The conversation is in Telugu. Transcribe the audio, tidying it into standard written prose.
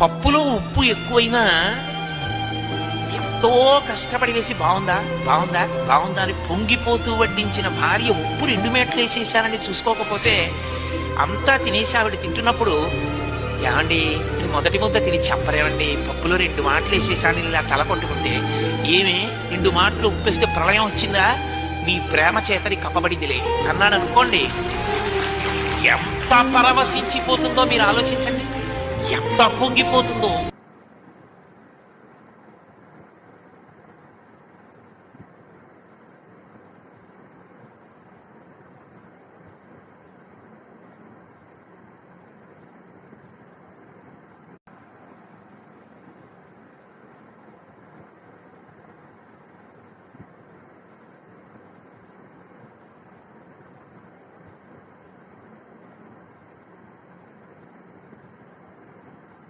పప్పులో ఉప్పు ఎక్కువైనా ఎంతో కష్టపడి వేసి బాగుందా బాగుందా బాగుందా అని పొంగిపోతూ వడ్డించిన భార్య ఉప్పు 2 మేట్లు వేసేసానని చూసుకోకపోతే అంతా తినేసి ఆవిడ తింటున్నప్పుడు, ఏమండి ఇది మొదటి ముద్ద తిని చెప్పరేమండి, పప్పులో 2 మాటలు వేసేసాను ఇలా తల కొట్టుకుంటే, ఏమి 2 మాటలు ఉప్పేస్తే ప్రళయం వచ్చిందా, నీ ప్రేమ చేతని కప్పబడిదిలే అన్నాడు అనుకోండి, ఎంత పరవశించిపోతుందో మీరు ఆలోచించండి, ఎంత పొంగిపోతుందో.